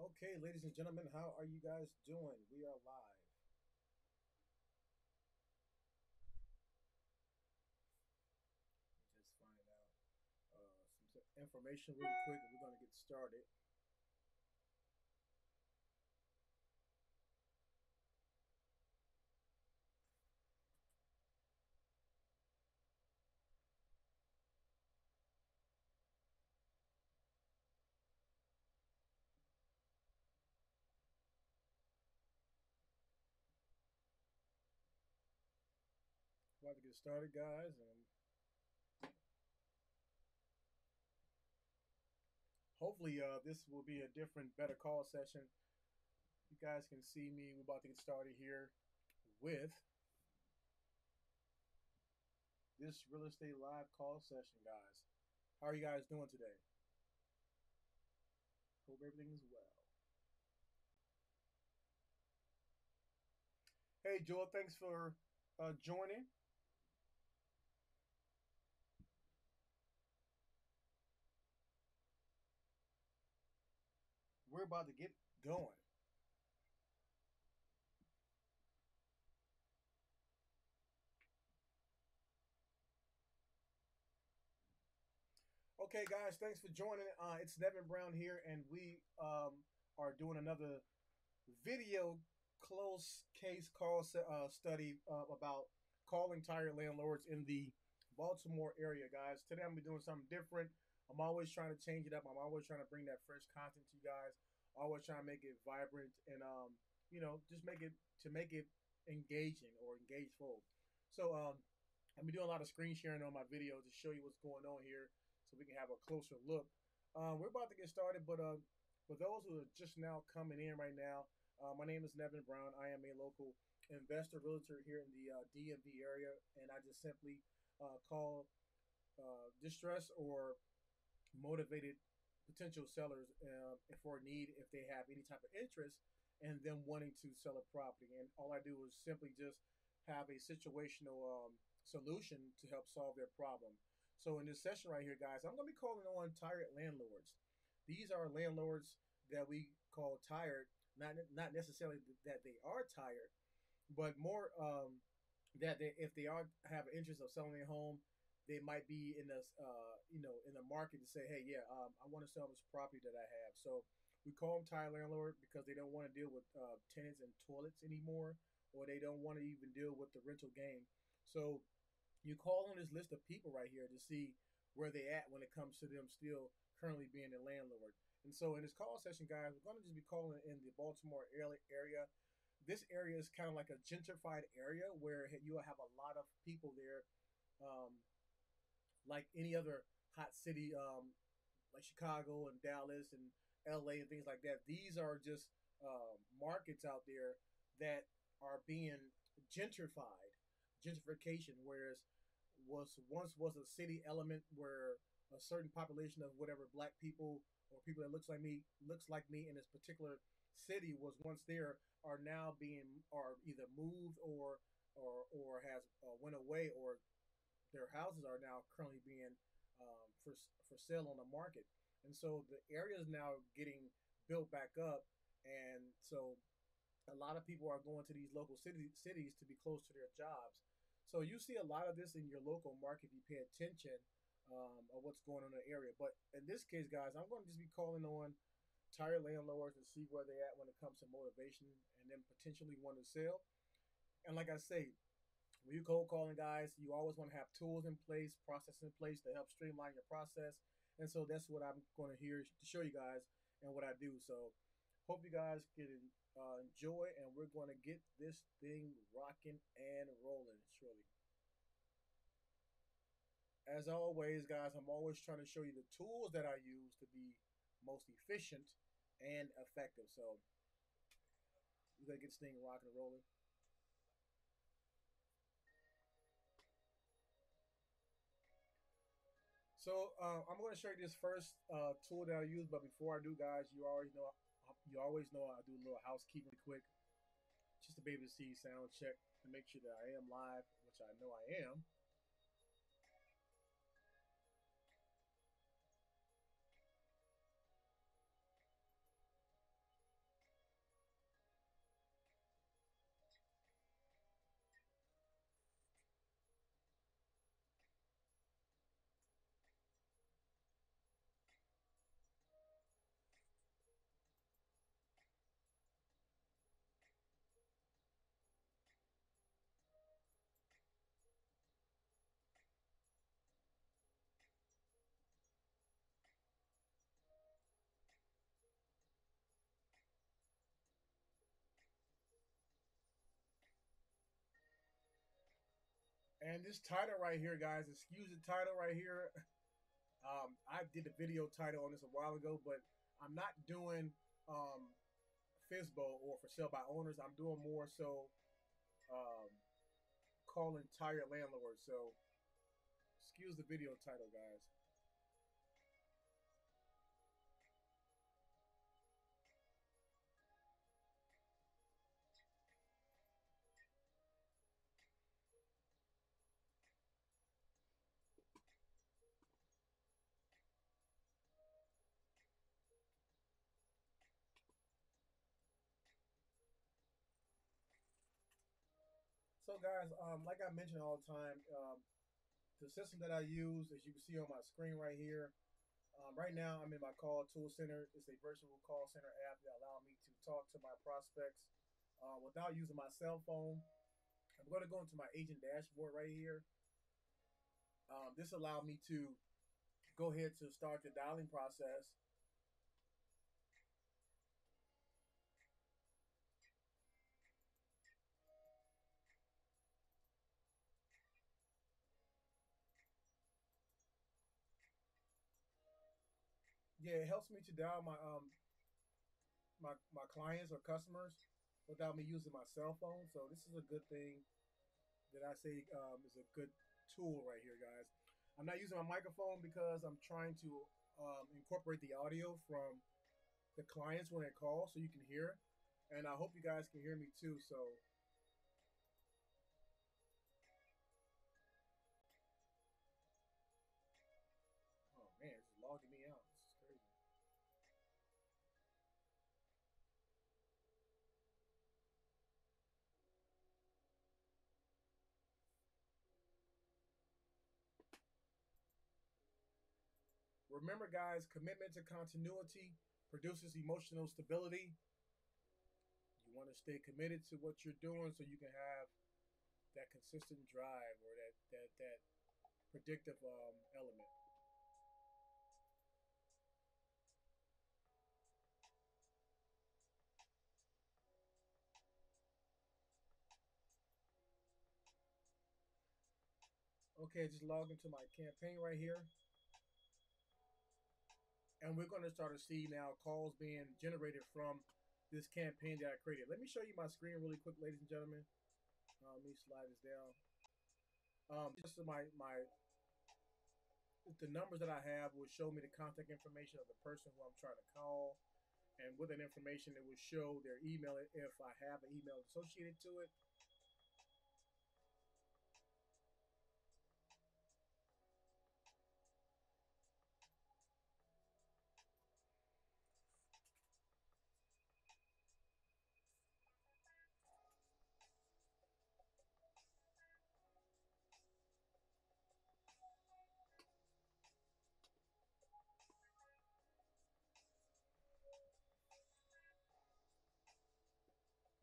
Okay, ladies and gentlemen, how are you guys doing? We are live. Just find out some information really quick, and we're going to get started. We're about to get started, guys, and hopefully, this will be a different, better call session. You guys can see me. We're about to get started here with this real estate live call session, guys. How are you guys doing today? Hope everything is well. Hey, Joel, thanks for joining. We're about to get going. Okay, guys, thanks for joining. It's Nevin Brown here, and we are doing another video close case call study about calling tired landlords in the Baltimore area, guys. Today I'm gonna be doing something different. I'm always trying to change it up. I'm always trying to bring that fresh content to you guys. Always trying to make it vibrant and just make it engaging or engageful. So I've been doing a lot of screen sharing on my videos to show you what's going on here, so we can have a closer look. We're about to get started, but for those who are just now coming in right now, my name is Nevin Brown. I am a local investor realtor here in the DMV area, and I just simply call distress or motivated potential sellers for a need if they have any type of interest and them wanting to sell a property. And all I do is simply just have a situational solution to help solve their problem. So in this session right here, guys, I'm going to be calling on tired landlords. These are landlords that we call tired, not necessarily that they are tired, but more that if they are have an interest of selling their home, they might be in this in the market to say, hey, yeah, I want to sell this property that I have. So we call them tired landlord because they don't want to deal with tenants and toilets anymore, or they don't want to even deal with the rental game. So you call on this list of people right here to see where they at when it comes to them still currently being a landlord. And so in this call session, guys, we're going to just be calling in the Baltimore area. This area is kind of like a gentrified area where you'll have a lot of people there, um, like any other hot city, like Chicago and Dallas and LA and things like that. These are just markets out there that are being gentrified, gentrification, whereas was a city element where a certain population of whatever black people or people that looks like me in this particular city was once there are now being are either moved or has went away, or their houses are now currently being for sale on the market. And so the area is now getting built back up, and so a lot of people are going to these local cities to be close to their jobs. So you see a lot of this in your local market if you pay attention of what's going on in the area. But in this case, guys, I'm going to just be calling on tired landlords and see where they're at when it comes to motivation and then potentially want to sell. And like I say, when you cold calling, guys, you always want to have tools in place, processes in place to help streamline your process. And so that's what I'm going to here to show you guys and what I do. So hope you guys can enjoy, and we're going to get this thing rocking and rolling shortly. As always, guys, I'm always trying to show you the tools that I use to be most efficient and effective. So we're going to get this thing rocking and rolling. So I'm going to show you this first tool that I use. But before I do, guys, you always know I do a little housekeeping quick, just to be able to see sound check to make sure that I am live, which I know I am. And this title right here, guys, excuse the title right here. I did a video title on this a while ago, but I'm not doing um, FISBO or for sale by owners. I'm doing more so um, calling tired landlords. So excuse the video title, guys. So, guys, like I mentioned all the time, the system that I use, as you can see on my screen right here, right now I'm in my call tool center. It's a virtual call center app that allows me to talk to my prospects without using my cell phone. I'm going to go into my agent dashboard right here. This allowed me to go ahead to start the dialing process. Yeah, it helps me to dial my clients or customers without me using my cell phone. So this is a good thing that I say is a good tool right here, guys. I'm not using my microphone because I'm trying to incorporate the audio from the clients when they call so you can hear. And I hope you guys can hear me too. So, oh man, it's logging me out. This is crazy. Remember, guys, commitment to continuity produces emotional stability. You want to stay committed to what you're doing so you can have that consistent drive or that predictive element. Okay, just log into my campaign right here, and we're going to start to see now calls being generated from this campaign that I created. Let me show you my screen really quick, ladies and gentlemen. Let me slide this down. Just so my the numbers that I have will show me the contact information of the person who I'm trying to call, and with that information, it will show their email if I have an email associated to it.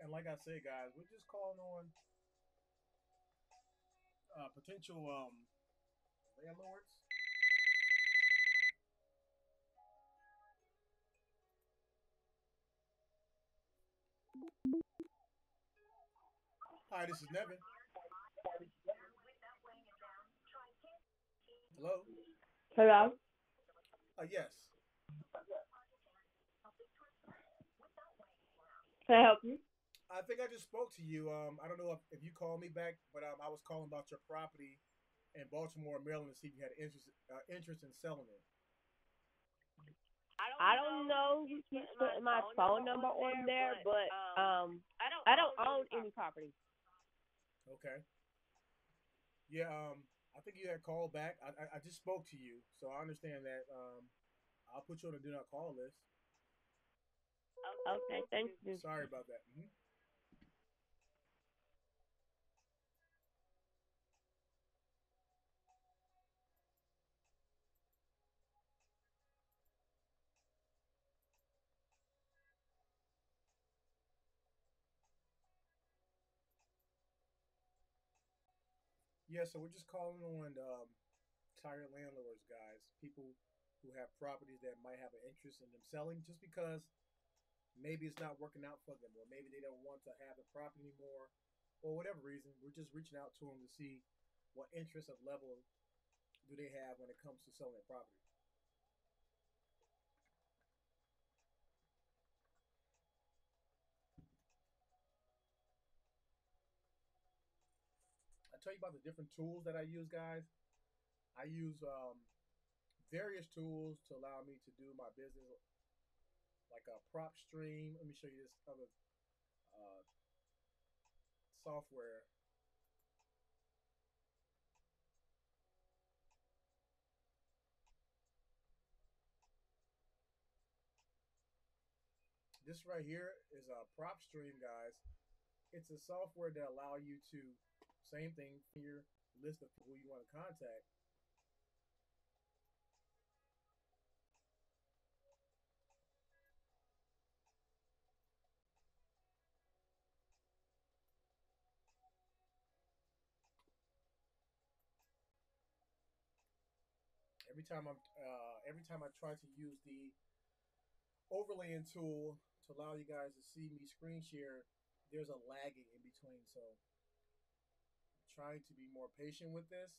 And like I said, guys, we're just calling on potential landlords. Hi, this is Nevin. Hello. Hello, Yes. can I help you? I think I just spoke to you. I don't know if you called me back, but I was calling about your property in Baltimore, Maryland, to see if you had interest in selling it. I don't know who keeps putting my phone number on there, but I don't own any property. Okay. Yeah. I think you had called back. I just spoke to you, so I understand that. I'll put you on the do not call list. Okay, thank you. Sorry about that. Yeah. So we're just calling on tired landlords, guys. People who have properties that might have an interest in them selling, just because maybe it's not working out for them, or maybe they don't want to have the property anymore, or whatever reason. We're just reaching out to them to see. what interest of level do they have when it comes to selling their property. I tell you about the different tools that I use, guys. I use various tools to allow me to do my business, like a prop stream. Let me show you this other uh, software. This right here is a prop stream, guys. It's a software that allow you to same thing your list of people you want to contact. Every time I try to use the overlaying tool to allow you guys to see me screen share, there's a lagging in between. So I'm trying to be more patient with this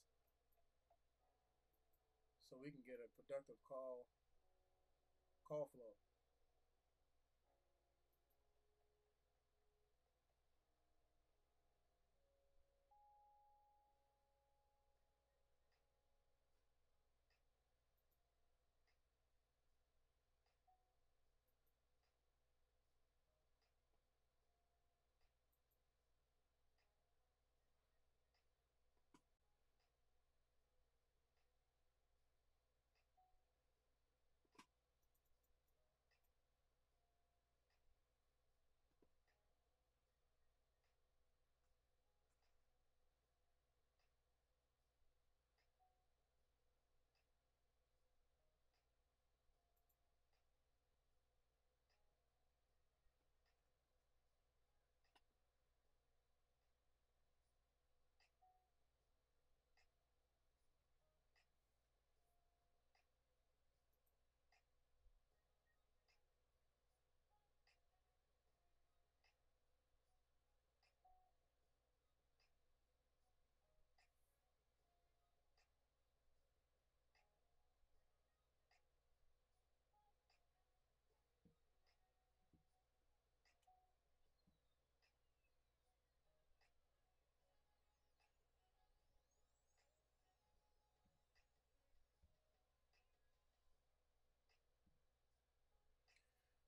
so we can get a productive call flow.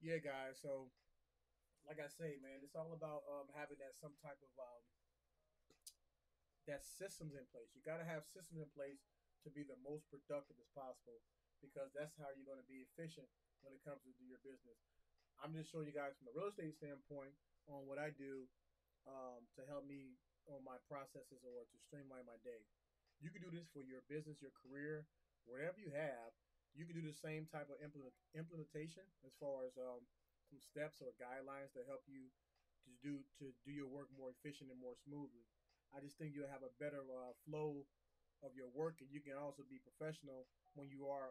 Yeah, guys. So like I say, man, it's all about having that some type of that systems in place. You got to have systems in place to be the most productive as possible because that's how you're going to be efficient when it comes to your business. I'm just showing you guys from the real estate standpoint on what I do to help me on my processes or to streamline my day. You can do this for your business, your career, whatever you have. You can do the same type of implementation as far as some steps or guidelines to help you to do your work more efficient and more smoothly. I just think you'll have a better flow of your work, and you can also be professional when you are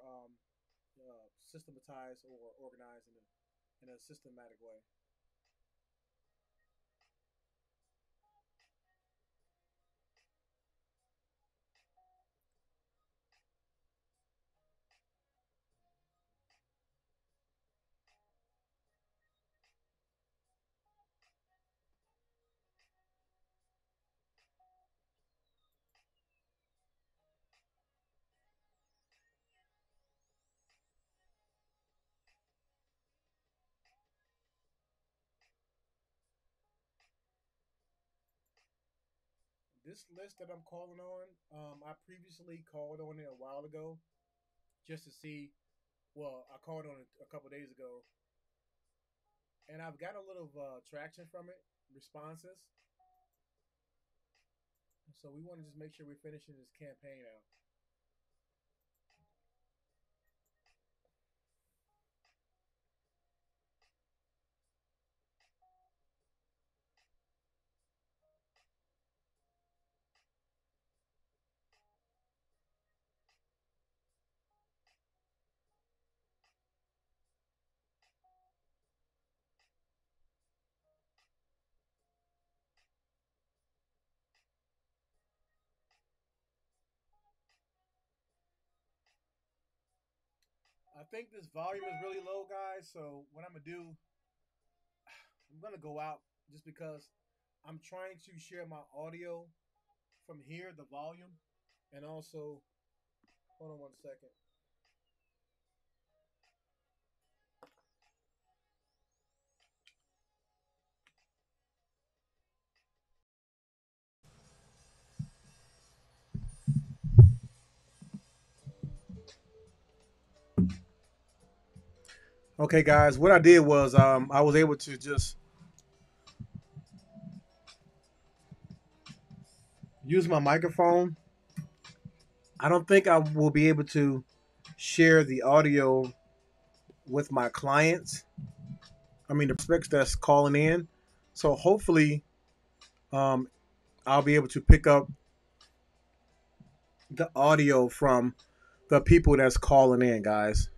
systematized or organized in a systematic way. This list that I'm calling on, I previously called on it a while ago just to see. Well, I called on it a couple days ago, and I've got a little traction from it, responses. So we want to just make sure we're finishing this campaign out. I think this volume is really low, guys. So what I'm gonna do, I'm gonna go out just because I'm trying to share my audio from here, the volume, and also hold on one second. Okay, guys, what I did was I was able to just use my microphone. I don't think I will be able to share the audio with my clients. I mean, the prospects that's calling in. So hopefully, um, I'll be able to pick up the audio from the people that's calling in, guys.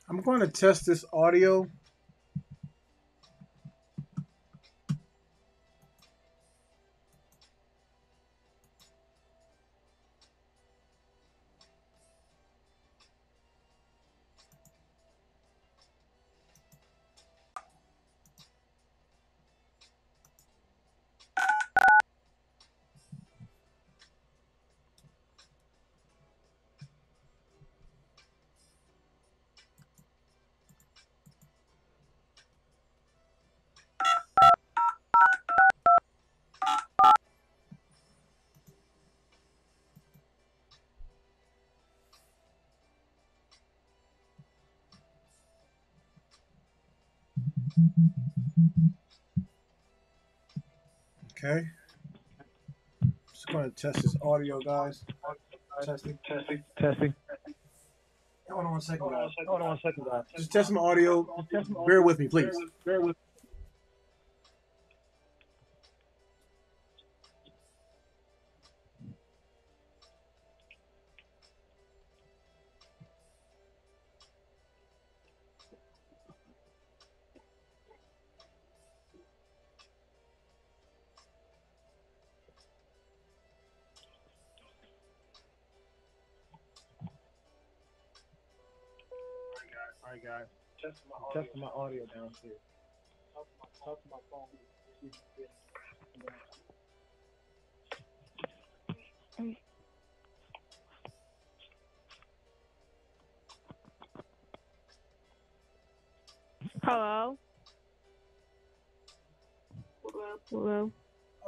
I'm going to test this audio. Okay. Just going to test this audio, guys. Testing. Testing. Hold on one second, guys. Hold on one second, guys. Just test my audio. Bear with me, please. Bear with. All right, guys. Testing my audio downstairs. Talk to my phone. Hello. Hello.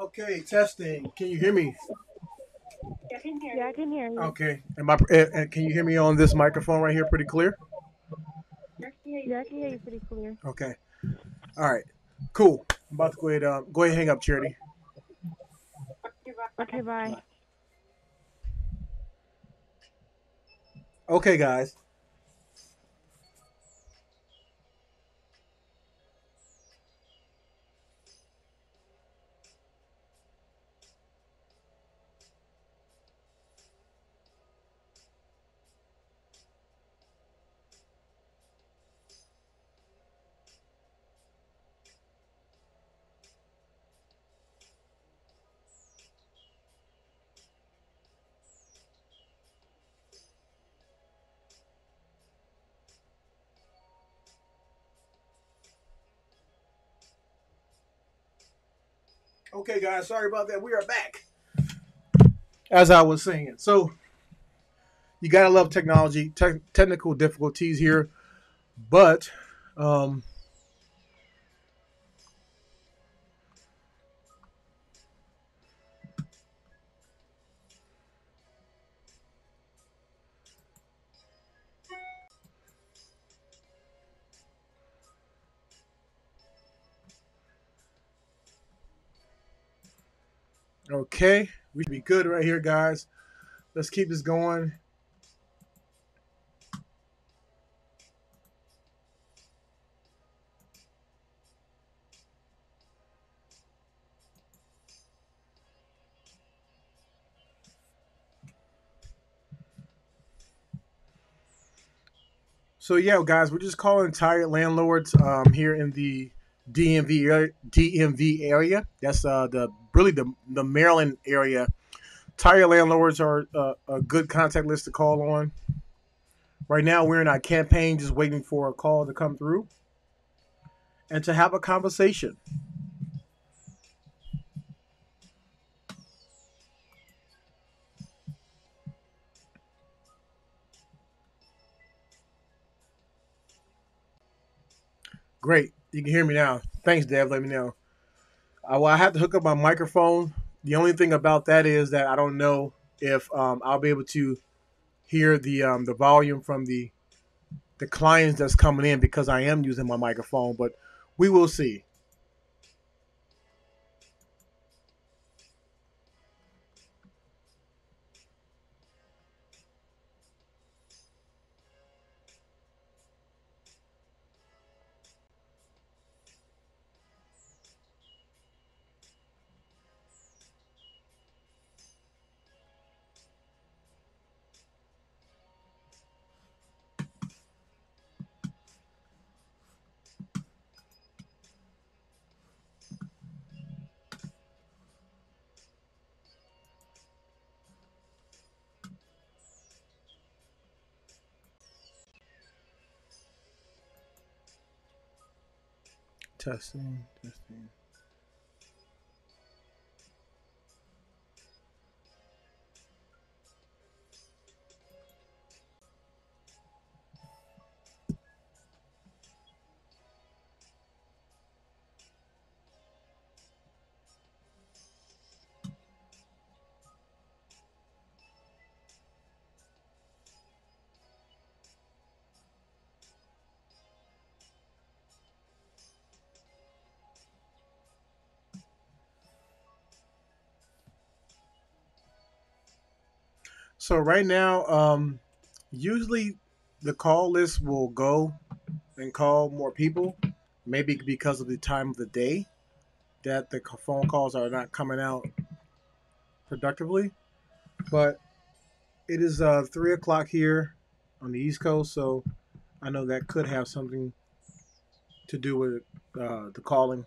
Okay, testing. Can you hear me? Yeah, I can hear you. Okay. Can you hear me on this microphone right here pretty clear? Yeah, I can hear you pretty clear. Okay. All right. Cool. I'm about to go ahead and hang up, Charity. Okay, bye. Okay, guys. Okay, guys, sorry about that. We are back. As I was saying, so you gotta love technology, technical difficulties here, but um, okay, we should be good right here, guys. Let's keep this going. So yeah, guys, we're just calling tired landlords here in the DMV area. That's the really the Maryland area. Tired landlords are a good contact list to call on. Right now, we're in our campaign, just waiting for a call to come through and to have a conversation. Great, you can hear me now. Thanks, Dev. Let me know. Well, I have to hook up my microphone. The only thing about that is that I don't know if I'll be able to hear the volume from the clients that's coming in because I am using my microphone, but we will see. Testing, testing. So right now, usually the call list will go and call more people, maybe because of the time of the day that the phone calls are not coming out productively. But it is 3 o'clock here on the East Coast, so I know that could have something to do with the calling.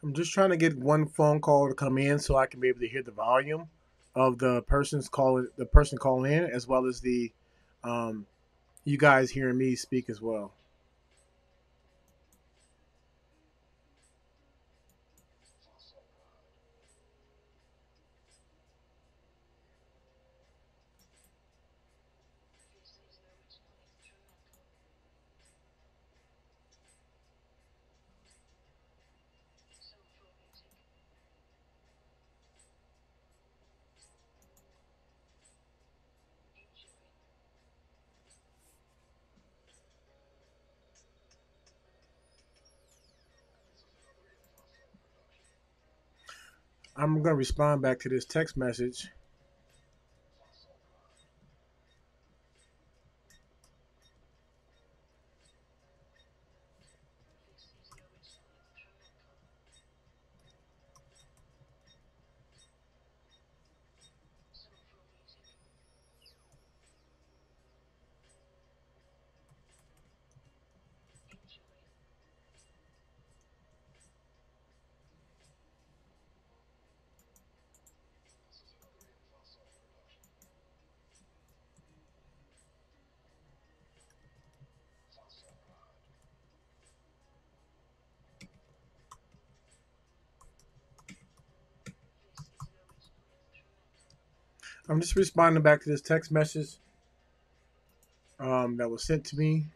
I'm just trying to get one phone call to come in so I can be able to hear the volume of the person calling in, as well as the um, you guys hearing me speak as well. I'm going to respond back to this text message. I'm just responding back to this text message that was sent to me.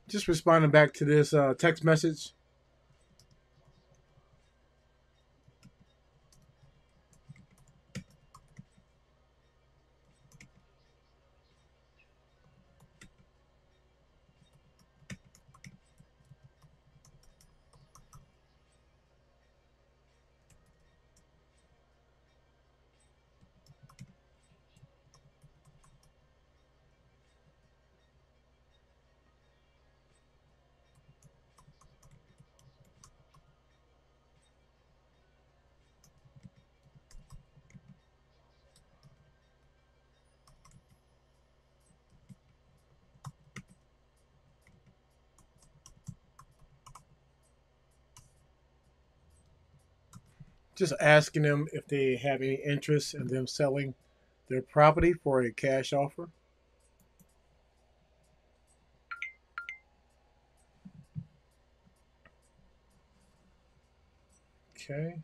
Just responding back to this text message. Just asking them if they have any interest in them selling their property for a cash offer. Okay.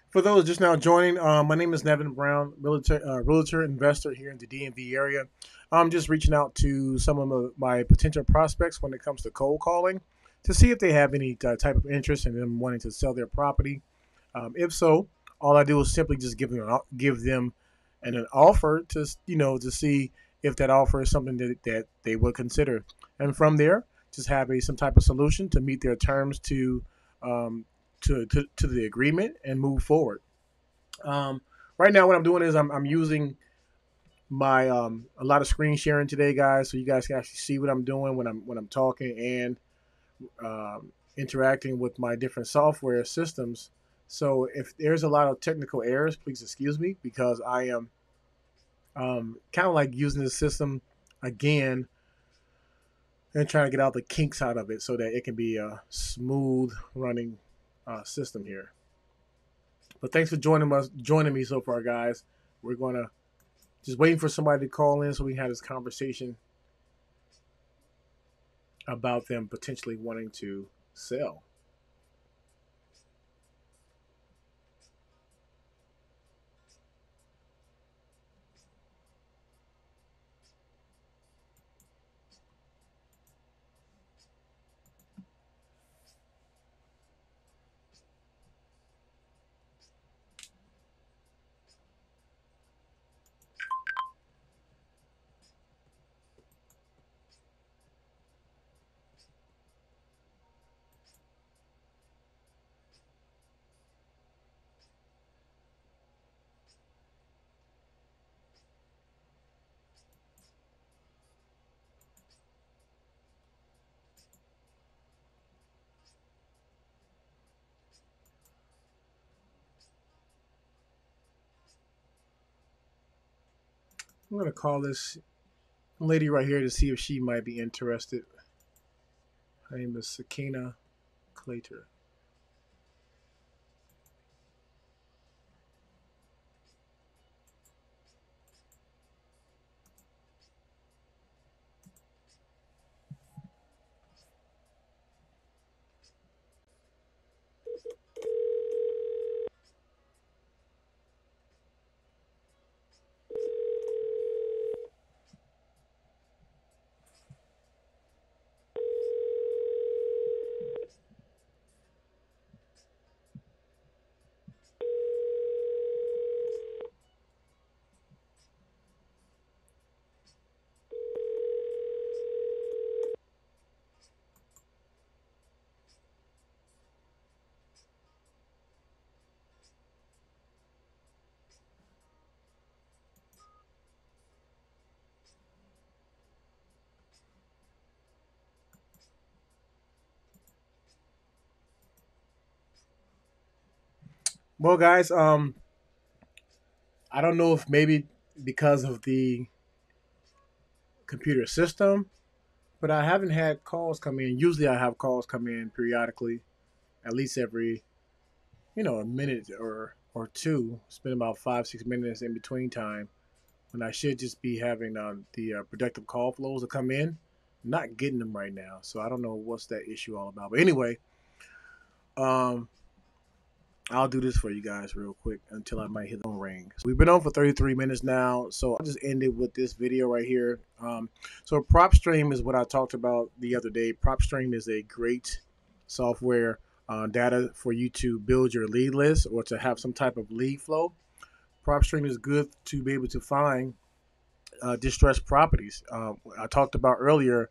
For those just now joining, my name is Nevin Brown, realtor investor here in the DMV area. I'm just reaching out to some of my potential prospects when it comes to cold calling to see if they have any type of interest in them wanting to sell their property. If so, all I do is simply just give them an offer to to see if that offer is something that they would consider, and from there, just have some type of solution to meet their terms um, to the agreement and move forward. Um, right now, what I'm doing is I'm using my a lot of screen sharing today, guys, so you guys can actually see what I'm doing when I'm talking and interacting with my different software systems. So if there's a lot of technical errors, please excuse me because I am kind of like using the system again and trying to get all the kinks out of it so that it can be a smooth running system here. But thanks for joining me so far, guys. We're gonna just waiting for somebody to call in so we can have this conversation about them potentially wanting to sell. I'm gonna call this lady right here to see if she might be interested. Her name is Sakina Clater. Well, guys, I don't know if maybe because of the computer system, but I haven't had calls come in. Usually, I have calls come in periodically, at least every a minute or two. Spend about 5 6 minutes in between time when I should just be having the productive call flows to come in. I'm not getting them right now, so I don't know what's that issue all about. But anyway, um, I'll do this for you guys real quick until I might hit the phone ring. So we've been on for 33 minutes now, so I'll just end it with this video right here. So PropStream is what I talked about the other day. PropStream is a great software data for you to build your lead list or to have some type of lead flow. PropStream is good to be able to find distressed properties. I talked about earlier.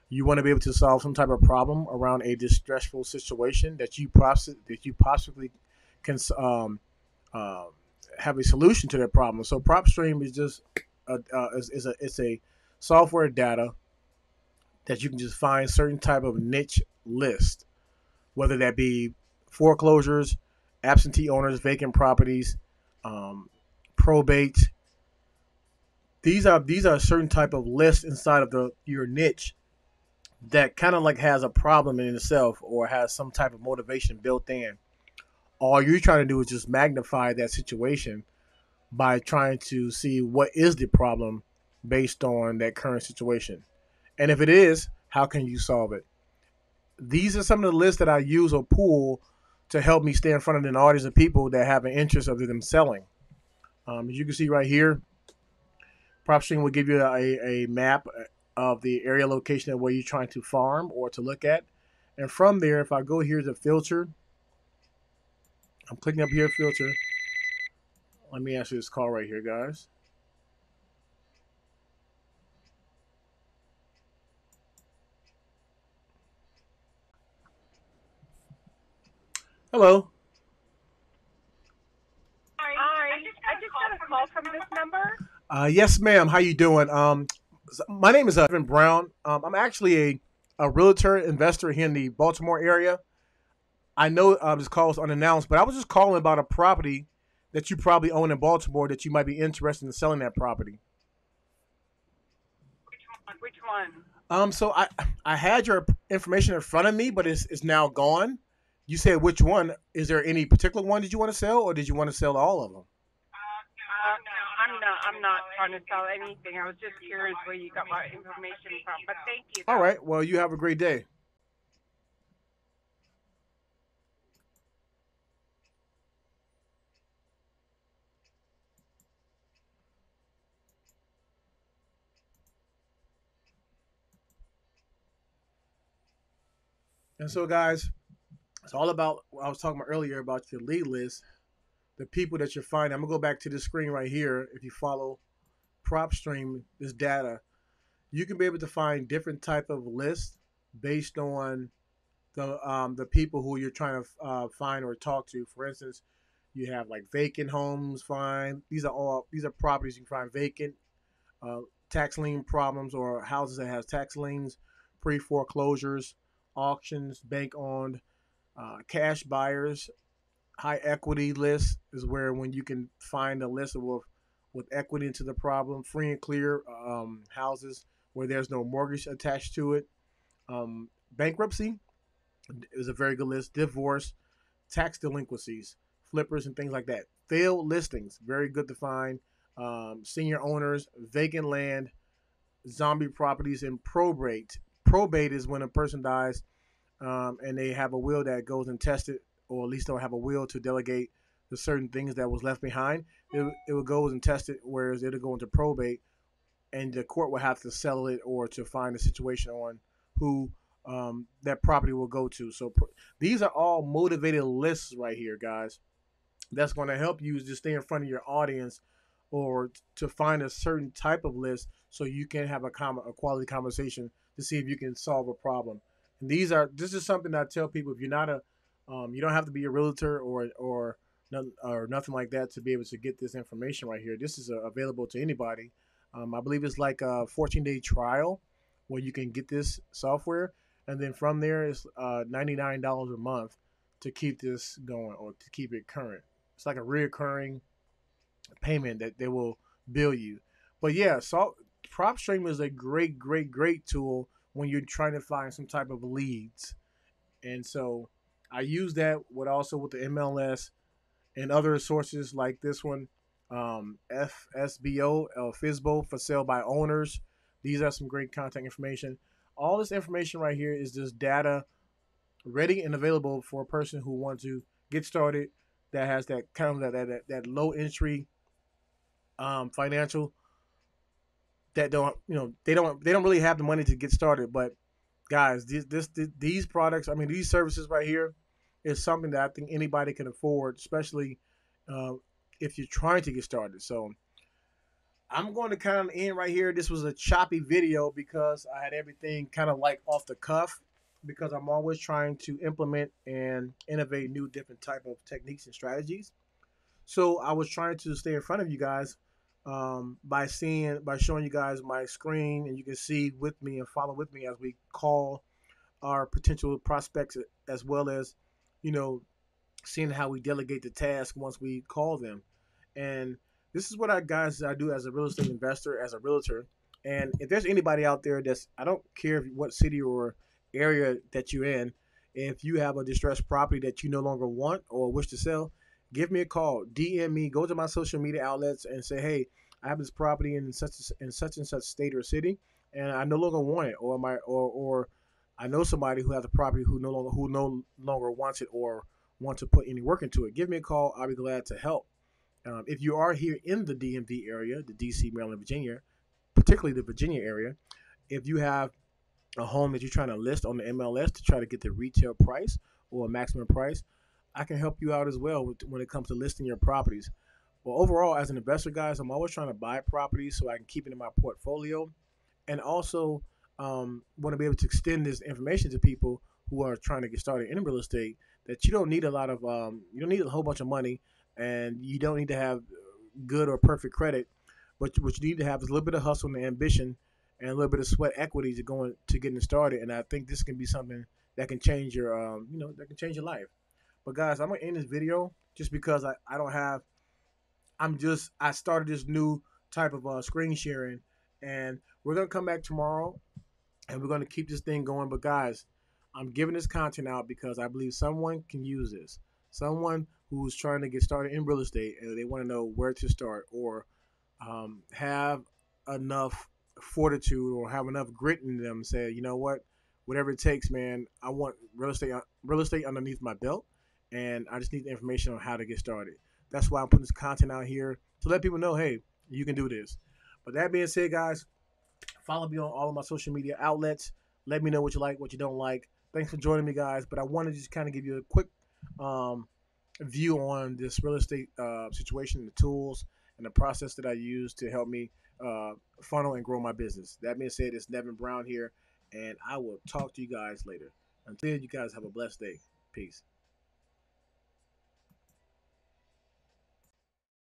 You want to be able to solve some type of problem around a distressful situation that you possibly can uh, have a solution to that problem. So PropStream is just it's a software data that you can just find certain type of niche list, whether that be foreclosures, absentee owners, vacant properties, um, probate. These are certain type of lists inside of your niche that kind of like has a problem in itself or has some type of motivation built in. All you're trying to do is just magnify that situation by trying to see what is the problem based on that current situation. And if it is, how can you solve it? These are some of the lists that I use or pull to help me stay in front of an audience of people that have an interest of them selling. As you can see right here, PropStream will give you a map of the area location of where you're trying to farm or to look at. And from there, if I go here to filter, I'm clicking up here, filter. Let me answer this call right here, guys. Hello. Hi, I just got a call from this number. Yes, ma'am. How you doing? My name is Evan Brown. I'm actually a realtor investor here in the Baltimore area. I know this call is unannounced, but I was just calling about a property that you probably own in Baltimore that you might be interested in selling that property. Which one? So I had your information in front of me, but it's now gone. You said which one? Is there any particular one did you want to sell, or did you want to sell all of them? No, I'm not trying to sell anything. I was just curious where you got my information from. But thank you. All right. Well, you have a great day. And so, guys, it's all about what I was talking about earlier about your lead list, the people that you're finding. I'm gonna go back to the screen right here. If you follow PropStream, this data, you can be able to find different type of lists based on the people who you're trying to find or talk to. For instance, you have like vacant homes. Find these are properties you can find vacant, uh, tax lien problems or houses that has tax liens, pre foreclosures, auctions, bank owned, cash buyers. High equity list is where when you can find a list of with equity into the problem, free and clear houses where there's no mortgage attached to it. Bankruptcy is a very good list. Divorce, tax delinquencies, flippers, and things like that. Failed listings, very good to find. Senior owners, vacant land, zombie properties, and probate. Probate is when a person dies and they have a will that goes untested, or at least don't have a will to delegate the certain things that was left behind. It would go untested, whereas it'll go into probate, and the court will have to settle it or to find a situation on who that property will go to. So these are all motivated lists right here, guys. That's going to help you to stay in front of your audience or to find a certain type of list so you can have a quality conversation to see if you can solve a problem. And this is something that I tell people: if you're not you don't have to be a realtor or nothing like that to be able to get this information right here. This is available to anybody. I believe it's like a 14-day trial where you can get this software, and then from there it's $99 a month to keep this going or to keep it current. It's like a reoccurring payment that they will bill you. But yeah, so PropStream is a great, great, great tool when you're trying to find some type of leads. And so I use that with the MLS and other sources like this one, FSBO, FISBO, for sale by owners. These are some great contact information. All this information right here is just data ready and available for a person who wants to get started, that has that kind of that low entry financial, that they don't really have the money to get started. But guys, these products, I mean, these services right here is something that I think anybody can afford, especially uh, if you're trying to get started. So I'm going to kind of end right here. This was a choppy video because I had everything kind of like off the cuff, because I'm always trying to implement and innovate new different type of techniques and strategies. So I was trying to stay in front of you guys by showing you guys my screen, and you can see with me and follow with me as we call our potential prospects, as well as, you know, seeing how we delegate the task once we call them. And this is what I do as a real estate investor, as a realtor. And if there's anybody out there I don't care what city or area that you're in, if you have a distressed property that you no longer want or wish to sell, give me a call, DM me, go to my social media outlets and say, hey, I have this property in such and such state or city, and I no longer want it, or I know somebody who has a property who no longer wants it or want to put any work into it. Give me a call. I'll be glad to help. If you are here in the DMV area, the DC, Maryland, Virginia, particularly the Virginia area, if you have a home that you're trying to list on the MLS to try to get the retail price or a maximum price, I can help you out as well when it comes to listing your properties. Well, overall, as an investor, guys, I'm always trying to buy properties so I can keep it in my portfolio, and also want to be able to extend this information to people who are trying to get started in real estate. That you don't need you don't need a whole bunch of money, and you don't need to have good or perfect credit, but what you need to have is a little bit of hustle and ambition, and a little bit of sweat equity to getting started. And I think this can be something that can change your life. But guys, I'm gonna end this video just because I don't have. I started this new type of screen sharing, and we're gonna come back tomorrow, and we're gonna keep this thing going. But guys, I'm giving this content out because I believe someone can use this. Someone who's trying to get started in real estate and they want to know where to start, or have enough fortitude or have enough grit in them. Say, you know what, whatever it takes, man. I want real estate underneath my belt, and I just need the information on how to get started. That's why I'm putting this content out here to let people know, hey, you can do this. But that being said, guys, follow me on all of my social media outlets. Let me know what you like, what you don't like. Thanks for joining me, guys. But I want to just kind of give you a quick um, view on this real estate situation, the tools, and the process that I use to help me uh, funnel and grow my business. That being said, it's Nevin Brown here, and I will talk to you guys later. Until then, you guys have a blessed day. Peace.